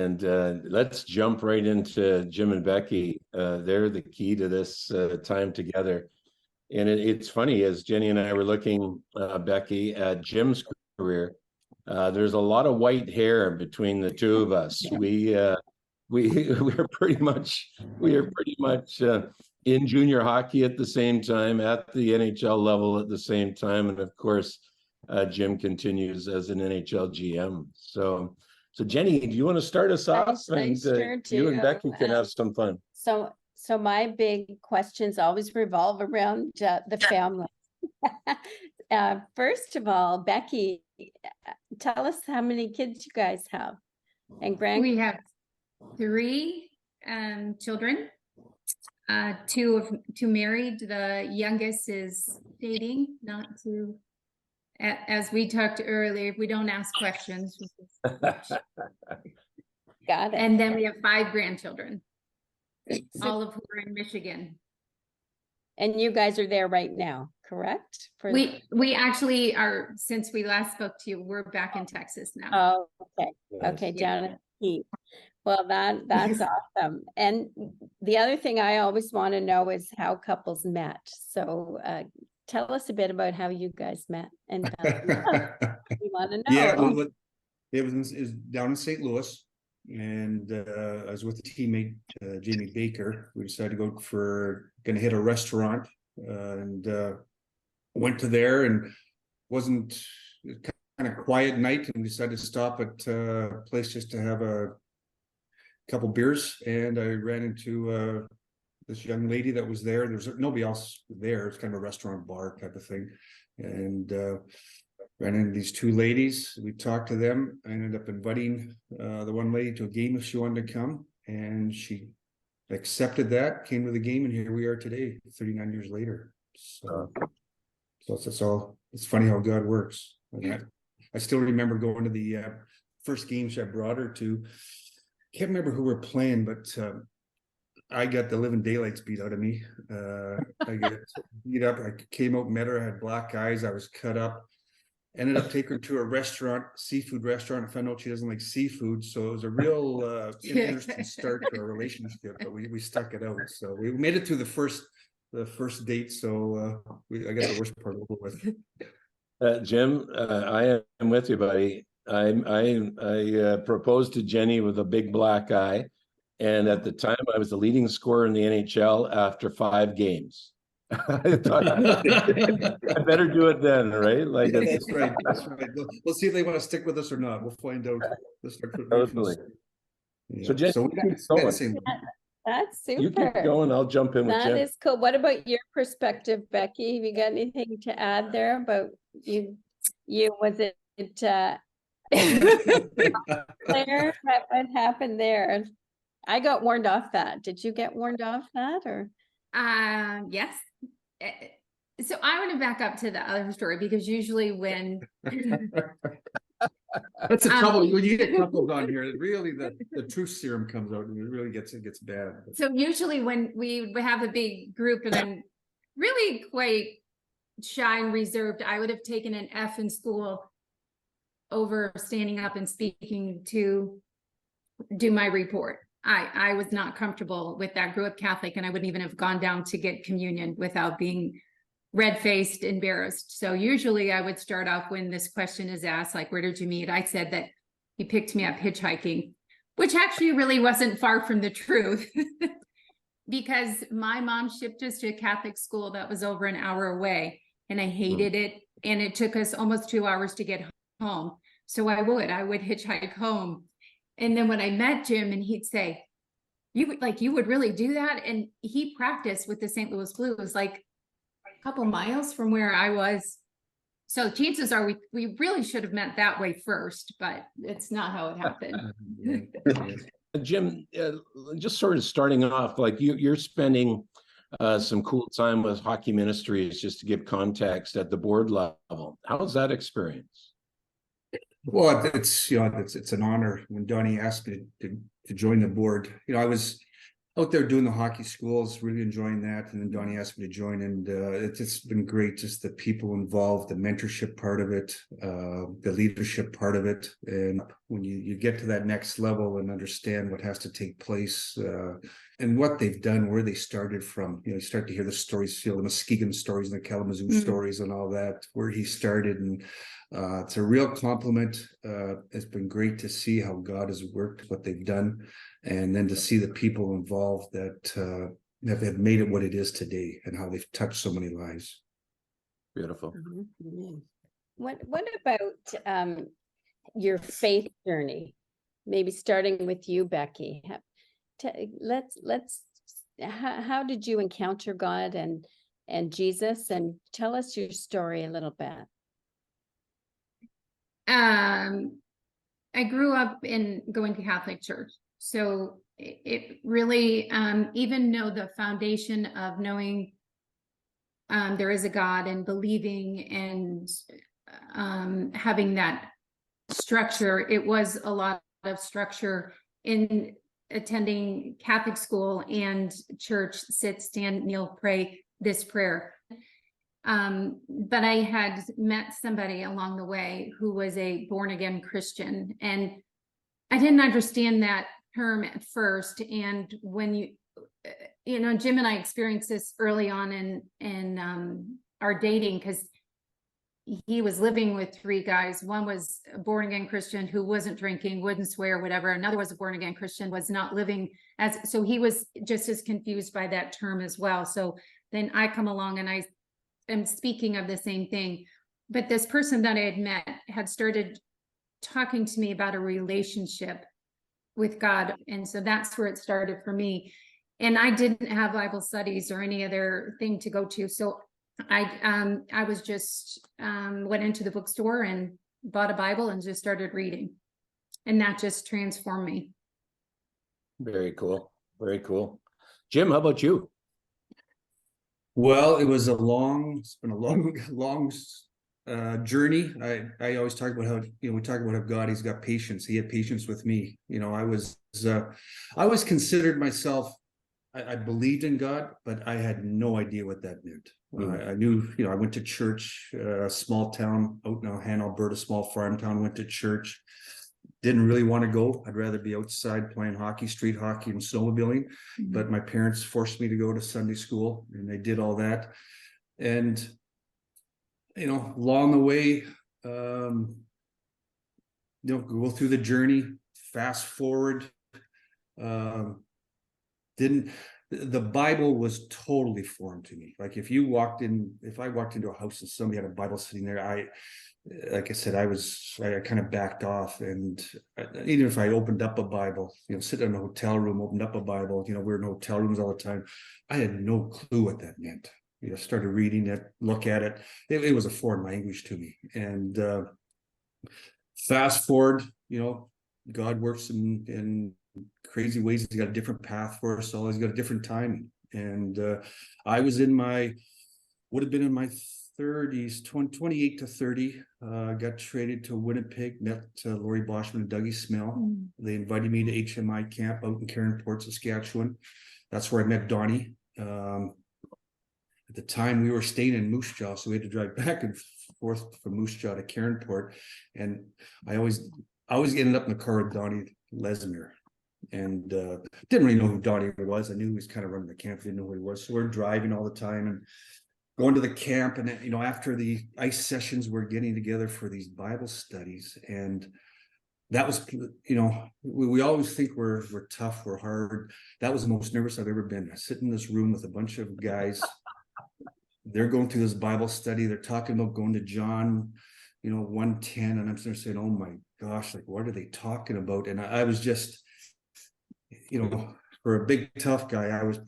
And let's jump right into Jim and Bekki. They're the key to this time together. And it's funny, as Jenny and I were looking, Bekki, at Jim's career, there's a lot of white hair between the two of us. We're pretty much in junior hockey at the same time, at the NHL level at the same time, and of course, Jim continues as an NHL GM. So Jenny, do you want to start us off? I sure do. You and Bekki can have some fun. So my big questions always revolve around the family. First of all, Bekki, tell us how many kids you guys have. And we have 3 children. 2 married. The youngest is dating, not to. As we talked earlier, we don't ask questions. Got it. And then we have 5 grandchildren, all of whom are in Michigan. And you guys are there right now, correct? We actually are, since we last spoke to you, we're back in Texas now. Oh, okay. Okay, down at the Heat. Well, that's awesome. And the other thing I always want to know is how couples met. So tell us a bit about how you guys met. And we want to know. Yeah, it was down in St. Louis, and I was with a teammate, Jamie Baker. We decided to going to hit a restaurant, and went to there, and wasn't kind of quiet night, and decided to stop at a place just to have a couple beers. And I ran into this young lady that was there. There's nobody else there. It's kind of a restaurant bar type of thing, and ran into these 2 ladies. We talked to them. I ended up inviting the one lady to a game if she wanted to come, and she accepted that, came to the game, and here we are today, 39 years later. So that's all. It's funny how God works. I still remember going to the first games I brought her to. Can't remember who we're playing, but I got the living daylights beat out of me. I got beat up. I came out, met her. I had black eyes. I was cut up. Ended up taking her to a restaurant, seafood resturant. I found out she doesn't like seafood, so it was a real interesting start to our relationship. But we stuck it out. So we made it through the first date. So I got the worst part over with. Jim, I am with you, buddy. I proposed to Jenny with a big black eye, and at the time I was the leading scorer in the NHL after 5 games. I thought I better do it then, right? Like that's right. That's right. We'll see if they want to stick with us or not. We'll find out. Totally. Yeah. So Jen, that's super. You keep going. I'll jump in with Jen. That is cool. What about your perspective, Bekki? Have you got anything to add there about you? Was it Claire, what happened there? I got warned off that. Did you get warned off that, or? Yes. So I want to back up to the other story, because usually when that's the trouble when you get couples on here, really the truth serum comes out, and it really gets bad. So usually when we have a big group and I'm really quite shy and reserved, I would have taken an F in school over standing up and speaking to do my report. I was not comfortable with that. Grew up Catholic, and I wouldn't even have gone down to get communion without being red-faced, embarrassed. So usually I would start off when this question is asked, like, where did you meet? I said that he picked me up hitchhiking, which actually really wasn't far from the truth, because my mom shipped us to a Catholic school that was over an hour away, and I hated it. And it took us almost 2 hours to get home. So I would hitchhike home. And then when I met Jim, and he'd say, you would really do that? And he practiced with the St. Louis Blues, like a couple miles from where I was. So chances are we really should have met that way first, but it's not how it happened. Jim, just sort of starting off, like you're spending some cool time with Hockey Ministries, just to give context, at the board level. How's that experience? Well, it's an honor. When Donnie asked me to join the board, I was out there doing the hockey schools, really enjoying that. And then Donnie asked me to join, and it's been great, just the people involved, the mentorship part of it, the leadership part of it. And when you get to that next level and understand what has to take place, and what they've done, where they started from, you start to hear the stories, the Muskegon stories and the Kalamazoo stories and all that, where he started. And it's a real compliment. It's been great to see how God has worked, what they've done, and then to see the people involved that have made it what it is today, and how they've touched so many lives. Beautiful. What about your faith journey? Maybe starting with you, Bekki. How did you encounter God and Jesus, and tell us your story a little bit. I grew up in going to Catholic church, so it really, even though the foundation of knowing there is a God and believing and having that structure, it was a lot of structure in attending Catholic school and church, sit, stand, kneel, pray, this prayer. But I had met somebody along the way who was a born again Christian, and I didn't understand that term at first. And when Jim and I experienced this early on in our dating, because he was living with three guys. One was a born again Christian who wasn't drinking, wouldn't swear, whatever. Another was a born again Christian, was not living so he was just as confused by that term as well. So then I come along and I am speaking of the same thing. But this person that I had met had started talking to me about a relationship with God. And so that's where it started for me. And I didn't have Bible studies or any other thing to go to. So I was just went into the bookstore and bought a Bible and just started reading, and that just transformed me. Very cool. Very cool. Jim, how about you? Well, it's been a long journey. I always talk about how, we talk about how God, he's got patience. He had patience with me. I always considered myself, I believed in God, but I had no idea what that meant. I knew, I went to church, a small town out in Alhan, Alberta, small farm town, went to church. Didn't really want to go. I'd rather be outside playing hockey, street hockey and snowmobiling. But my parents forced me to go to Sunday school, and they did all that. And, along the way, go through the journey, fast forward, the Bible was totally foreign to me. Like if I walked into a house and somebody had a Bible sitting there, like I said, I kind of backed off. And even if I opened up a Bible, sit in a hotel room, opened up a Bible, we're in hotel rooms all the time. I had no clue what that meant. Started reading it, look at it. It was a foreign language to me. And fast forward, God works in crazy ways. He's got a different path for us all. He's got a different timing. And I was would have been in my 30s, 28 to 30. Got traded to Winnipeg, met Lori Boschman and Dougie Smell. They invited me to HMI camp out in Cairnport, Saskatchewan. That's where I met Donnie. At the time, we were staying in Moose Jaw, so we had to drive back and forth from Moose Jaw to Cairnport. And I always ended up in the car with Donnie Lesmere. And didn't really know who Donnie was. I knew he was kind of running the camp, didn't know who he was. So we're driving all the time and going to the camp. And after the ice sessions, we're getting together for these Bible studies. And that was, we always think we're tough, we're hard. That was the most nervous I've ever been. I sit in this room with a bunch of guys. They're going through this Bible study. They're talking about going to John 1:10, and I'm sort of saying, oh my gosh, like what are they talking about? And I was just, for a big tough guy, I was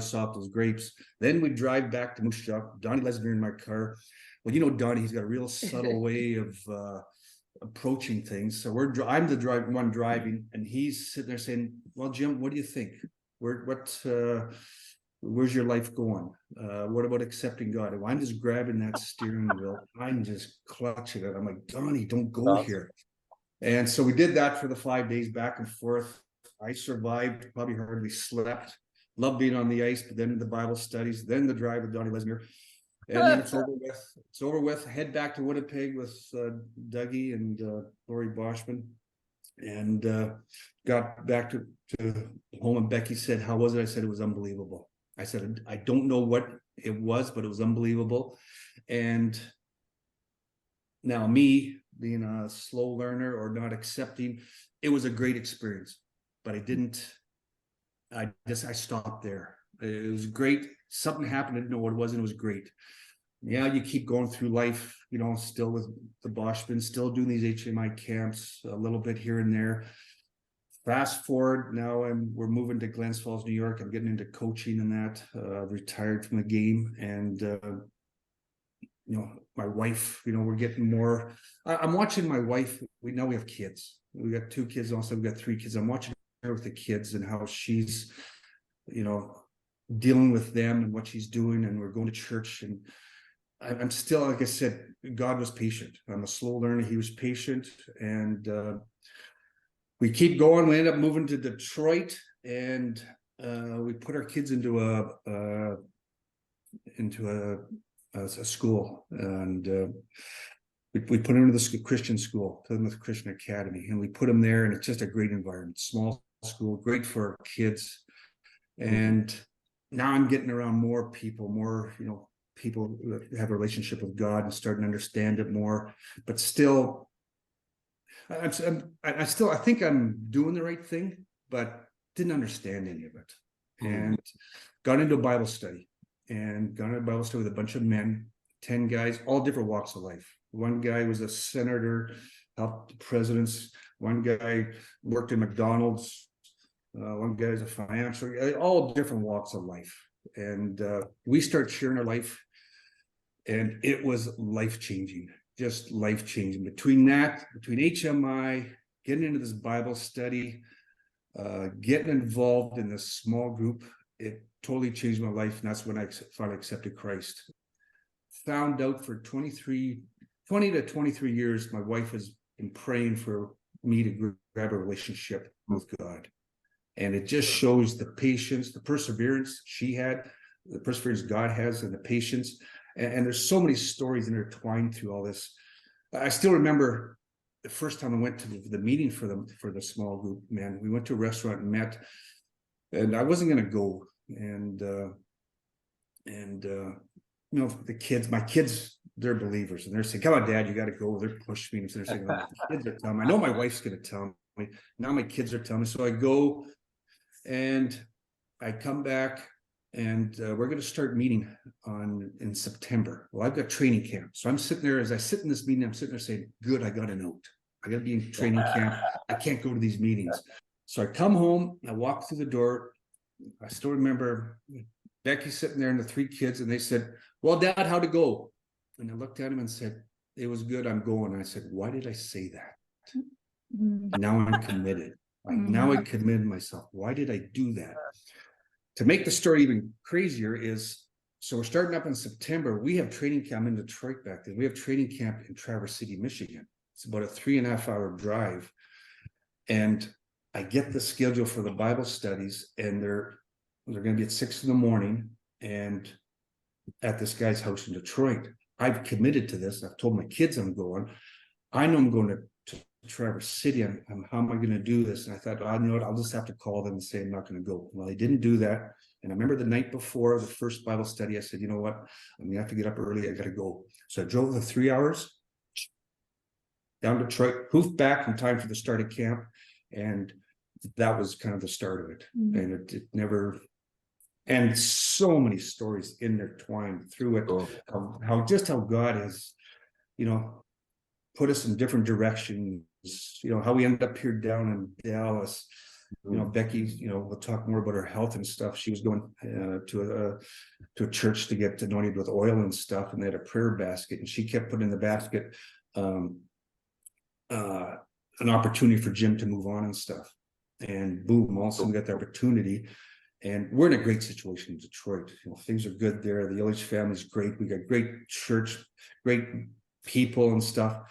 soft as grapes. Then we drive back to Moose Jaw. Donnie Lesnar in my car. Well, Donnie, he's got a real subtle way of approaching things. So I'm the one driving, and he's sitting there saying, well, Jim, what do you think? Where's your life going? What about accepting God? And I'm just grabbing that steering wheel. I'm just clutching it. I'm like, Donnie, don't go here. And so we did that for the 5 days back and forth. I survived, probably hardly slept. Loved being on the ice, but then the Bible studies, then the drive with Donnie Lesmere. And then it's over with. It's over with. Head back to Winnipeg with Dougie and Lori Boschman. And got back to home, and Bekki said, "How was it?" I said, "It was unbelievable." I said, "I don't know what it was, but it was unbelievable." And now, me being a slow learner or not accepting, it was a great experience, but I stopped there. It was great. Something happened. I didn't know what it was, and it was great. Yeah, you keep going through life, still with the Boschman, still doing these HMI camps a little bit here and there. Fast forward, now we're moving to Glens Falls, New York. I'm getting into coaching and that. Retired from the game, and my wife. We're getting more. I'm watching my wife. We have kids. We got 2 kids. Also, we got 3 kids. I'm watching her with the kids and how she's, dealing with them and what she's doing. And we're going to church, and I'm still, like I said, God was patient. I'm a slow learner. He was patient, and we keep going. We end up moving to Detroit, and we put our kids into a school, and we put them into the Christian school, Plymouth Christian Academy, and we put them there, and it's just a great environment, small school, great for kids. And now I'm getting around more people, people that have a relationship with God and starting to understand it more, but still, I think I'm doing the right thing, but didn't understand any of it. And got into a Bible study, with a bunch of men, 10 guys, all different walks of life. One guy was a senator, helped presidents. One guy worked in McDonald's. One guy's a financial, all different walks of life. And we start sharing our life, and it was life-changing, just life-changing. Between HMI, getting into this Bible study, getting involved in this small group, it totally changed my life. And that's when I finally accepted Christ. Found out for 20 to 23 years, my wife has been praying for me to grab a relationship with God. And it just shows the patience, the perseverance she had, the perseverance God has, and the patience. And there's so many stories intertwined through all this. I still remember the first time I went to the meeting for the small group, man. We went to a restaurant and met, and I wasn't going to go. And the kids, my kids, they're believers, and they're saying, "Come on, Dad, you got to go." They're pushing me, and so they're saying, "The kids are telling me." I know my wife's going to tell me. Now my kids are telling me, so I go, and I come back, and we're going to start meeting in September. Well, I've got training camp, so I'm sitting there. As I sit in this meeting, I'm sitting there saying, "Good, I got a note. I got to be in training camp. I can't go to these meetings." So I come home, I walk through the door. I still remember Bekki sitting there and the 3 kids, and they said, "Well, Dad, how'd it go?" And I looked at him and said, "It was good. I'm going." And I said, "Why did I say that?" Now I'm committed. Now I committed myself. Why did I do that? To make the story even crazier is, so we're starting up in September. We have training camp in Detroit back then. We have training camp in Traverse City, Michigan. It's about a 3.5-hour drive. And I get the schedule for the Bible studies, and they're going to be at 6 a.m. and at this guy's house in Detroit. I've committed to this. I've told my kids I'm going. I know I'm going to Traverse City. How am I going to do this? And I thought, you know what? I'll just have to call them and say I'm not going to go. Well, they didn't do that. And I remember the night before the first Bible study, I said, "You know what? I'm going to have to get up early. I got to go." So I drove the 3 hours down to Detroit, hoofed back in time for the start of camp. And that was kind of the start of it. And it never, and so many stories intertwined through it. How God has, put us in different directions, how we ended up here down in Dallas. Bekki, we'll talk more about her health and stuff. She was going to a church to get anointed with oil and stuff, and they had a prayer basket, and she kept putting in the basket an opportunity for Jim to move on and stuff. And boom, all of a sudden we got the opportunity. And we're in a great situation in Detroit. Things are good there. The Illich family's great. We got great church, great people and stuff.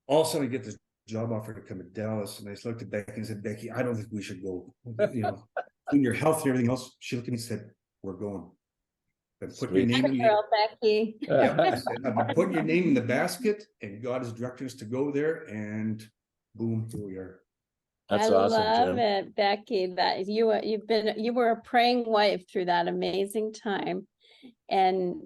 All of a sudden I get this job offer to come to Dallas, and I just looked at Becky and said, Becky, I don't think we should go. You know, when your health and everything else, she looked at me and said, we're going. And put your Sweet. name in the Girl, Becky. I said, I've been putting your name in the basket, and God is directing us to go there, and boom, here we are. That's I awesome, love Jim. it, Becky, that you were a praying wife through that amazing time. And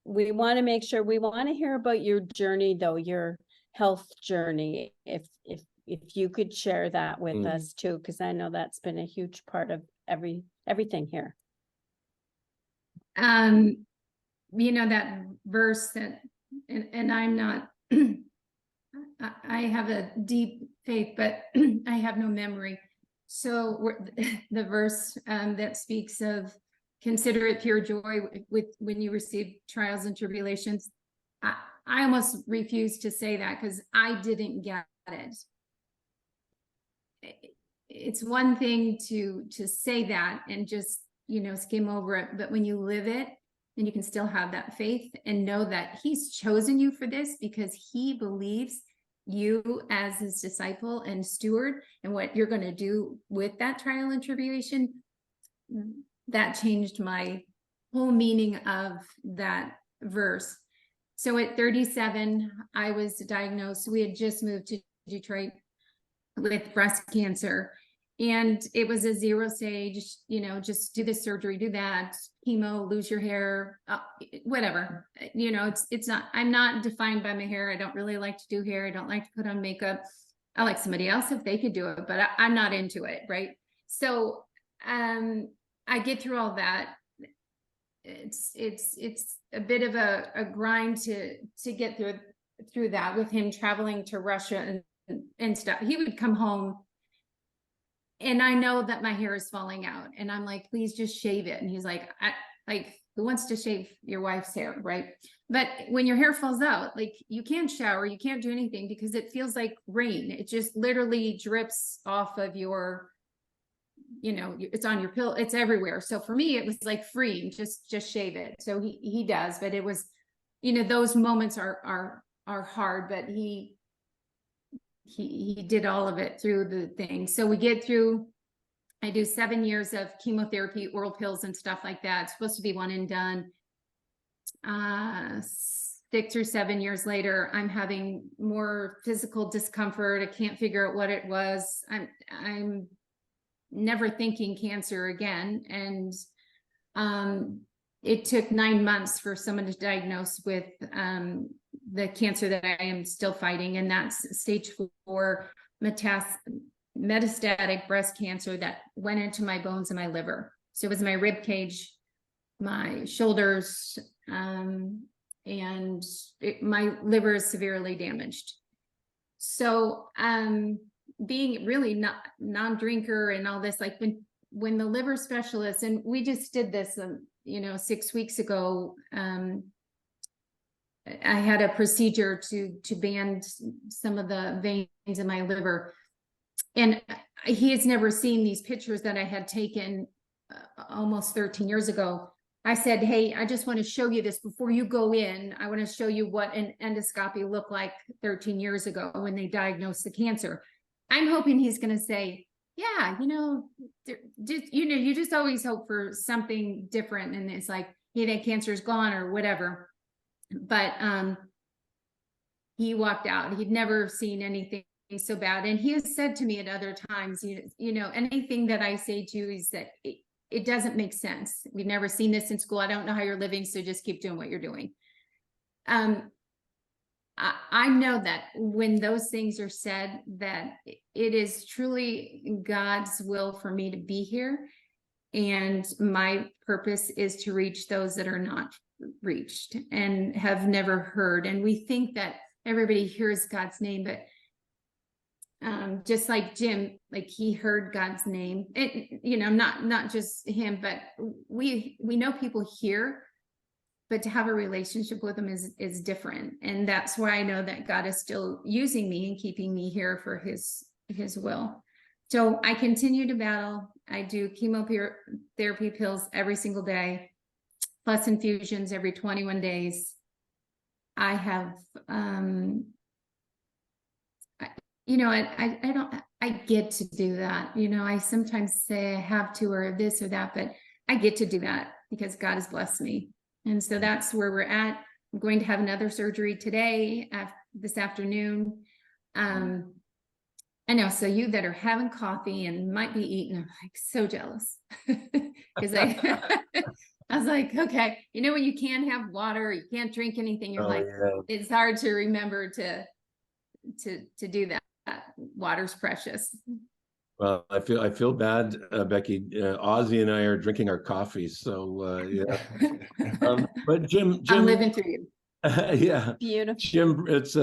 we want to make sure, we want to hear about your journey though, your health journey. If you could share that with us too, because I know that's been a huge part of everything here. You know, that verse that, and I'm not, I have a deep faith, but I have no memory. So the verse that speaks of consider it pure joy when you receive trials and tribulations. I almost refuse to say that because I didn't get it. It's one thing to say that and just, you know, skim over it, but when you live it, and you can still have that faith and know that he's chosen you for this because he believes you as his disciple and steward and what you're going to do with that trial and tribulation. That changed my whole meaning of that verse. So at 37, I was diagnosed. We had just moved to Detroit with breast cancer. And it was a 0 stage, you know, just do this surgery, do that, chemo, lose your hair, whatever. You know, it's not, I'm not defined by my hair. I don't really like to do hair. I don't like to put on makeup. I like somebody else if they could do it, but I'm not into it. Right. So I get through all that. It's a bit of a grind to get through that with him traveling to Russia and stuff. He would come home and I know that my hair is falling out and I'm like, please just shave it. And he's like, who wants to shave your wife's hair? Right. But when your hair falls out, like you can't shower, you can't do anything because it feels like rain. It just literally drips off of your, you know, it's on your pillow, it's everywhere. So for me, it was like freeing, just shave it. So he does, but it was, you know, those moments are hard, but he did all of it through the thing. So we get through, I do 7 years of chemotherapy, oral pills and stuff like that. It's supposed to be one and done. 6 or 7 years later, I'm having more physical discomfort. I can't figure out what it was. I'm never thinking cancer again. And it took 9 months for someone to diagnose with the cancer that I am still fighting, and that's stage 4 metastatic breast cancer that went into my bones and my liver. So it was my rib cage, my shoulders, and my liver is severely damaged. So being really not non-drinker and all this, like when the liver specialist, and we just did this, you know, 6 weeks ago, I had a procedure to band some of the veins in my liver. And he has never seen these pictures that I had taken almost 13 years ago. I said, hey, I just want to show you this before you go in. I want to show you what an endoscopy looked like 13 years ago when they diagnosed the cancer. I'm hoping he's going to say, yeah, you know, you just always hope for something different. And it's like, hey, that cancer is gone or whatever. But he walked out. He'd never seen anything so bad. And he has said to me at other times, you know, anything that I say to you is that it doesn't make sense. We've never seen this in school. I don't know how you're living, so just keep doing what you're doing. I know that when those things are said, that it is truly God's will for me to be here. And my purpose is to reach those that are not reached and have never heard. And we think that everybody hears God's name, but just like Jim, like he heard God's name. You know, not just him, but we know people hear, but to have a relationship with him is different. And that's why I know that God is still using me and keeping me here for his will. So I continue to battle. I do chemotherapy pills every single day, plus infusions every 21 days. I have you know, I don't, I get to do that. You know, I sometimes say I have to, or this or that, but I get to do that because God has blessed me. And so that's where we're at. I'm going to have another surgery today, this afternoon. I know. So you that are having coffee and might be eating, I'm like so jealous because I was like, okay, you know, when you can't have water, you can't drink anything, you're like, it's hard to remember to do that. Water's precious. Well, I feel bad, Becky. Ozzy and I are drinking our coffees, so yeah. But Jim, I'm living through you. Yeah, Beautiful. Jim, it's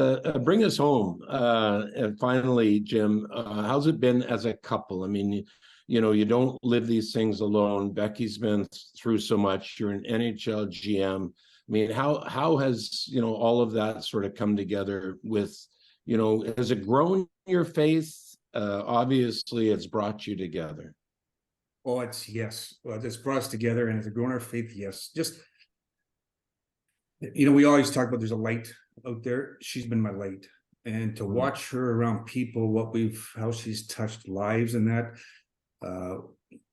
bring us home. And finally, Jim, how's it been as a couple? I mean, you know, you don't live these things alone. Becky's been through so much. You're an NHL GM. I mean, how has, you know, all of that sort of come together with, you know, has it grown your faith? Obviously, it's brought you together. Oh, yes. Well, it's brought us together, and it's grown our faith. Yes, just, you know, we always talk about there's a light out there. She's been my light, and to watch her around people, how she's touched lives, and that,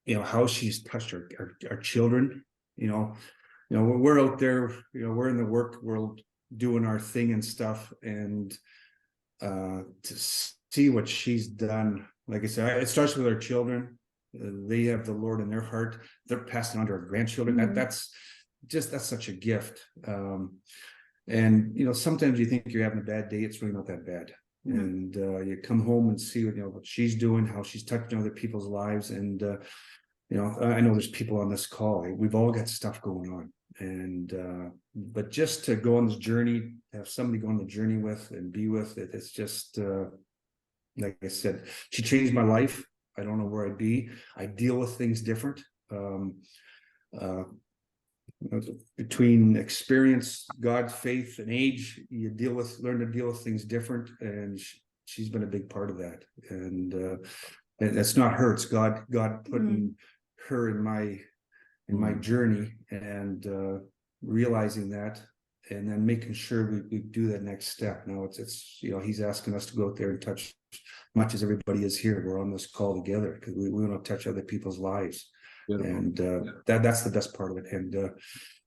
you know, how she's touched our children. You know, we're out there. You know, we're in the work world doing our thing and stuff, and to see what she's done. Like I said, it starts with our children. They have the Lord in their heart. They're passing on to our grandchildren. Mm-hmm. That's such a gift. And you know, sometimes you think you're having a bad day. It's really not that bad. Mm-hmm. And you come home and see, you know, what she's doing, how she's touching other people's lives. And you know, I know there's people on this call. We've all got stuff going on. And but just to go on this journey, have somebody go on the journey with and be with it, it's just like I said, she changed my life. I don't know where I'd be. I deal with things different. Between experience, God, faith, and age, you learn to deal with things different, and she's been a big part of that. And it's not her; it's God putting her in my journey, and realizing that, and then making sure we do that next step. Now it's you know, he's asking us to go out there and touch, much as everybody is here. We're on this call together because we want to touch other people's lives. Beautiful. And that's the best part of it. And you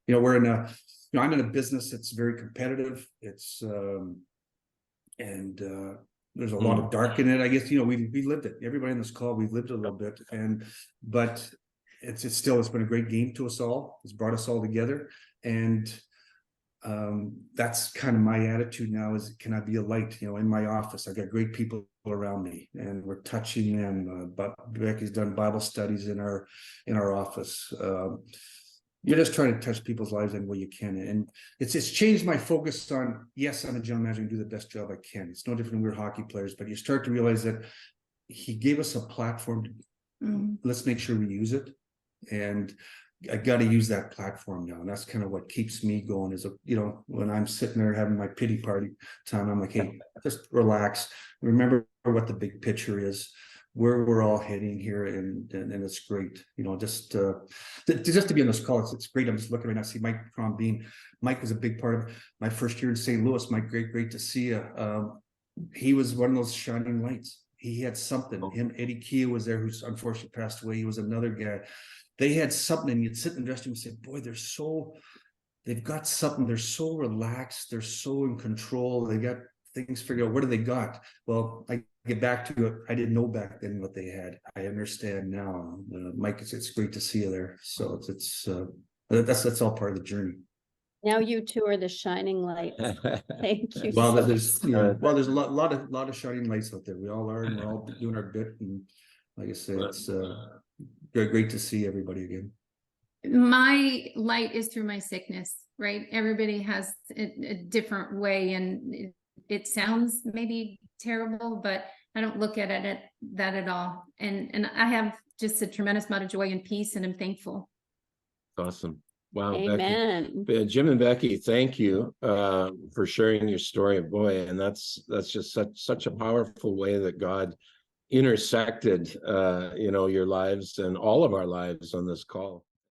know, we're in a, you know, I'm in a business that's very competitive. It's and there's a lot of dark in it, I guess. You know, we lived it. Everybody on this call, we've lived it a little bit, but it's been a great game to us all. It's brought us all together, and that's kind of my attitude now, is can I be a light? You know, in my office, I got great people around me, and we're touching them. But Becky's done Bible studies in our office. You're just trying to touch people's lives any way you can, and it's changed my focus on, yes, I'm a general manager and do the best job I can. It's no different than we're hockey players, but you start to realize that he gave us a platform. Let's make sure we use it, and I got to use that platform now. And that's kind of what keeps me going, is, you know, when I'm sitting there having my pity party time, I'm like, hey, just relax. Remember what the big picture is, where we're all heading here. And it's great, you know, just to be on this call. It's great. I'm just looking right now, see Mike Crombeen. Mike was a big part of my first year in St. Louis. Mike, great to see you. He was one of those shining lights. He had something. Him, Eddie Kia was there, who's unfortunately passed away. He was another guy. They had something, and you'd sit in the dressing room and say, boy, they've got something. They're so relaxed. They're so in control. They got things figured out. What do they got? Well, I get back to it. I didn't know back then what they had. I understand now. Mike, it's great to see you there. So that's all part of the journey. Now you two are the shining lights. Thank you. Well, there's a lot of shining lights out there. We all are, and we're all doing our bit. And like I said, it's great to see everybody again. My light is through my sickness, right? Everybody has a different way, and it sounds maybe terrible, but I don't look at it that at all. And I have just a tremendous amount of joy and peace, and I'm thankful. Awesome. Wow. Amen. Becky, Jim and Becky, thank you for sharing your story. Boy, and that's just such a powerful way that God intersected you know, your lives and all of our lives on this call.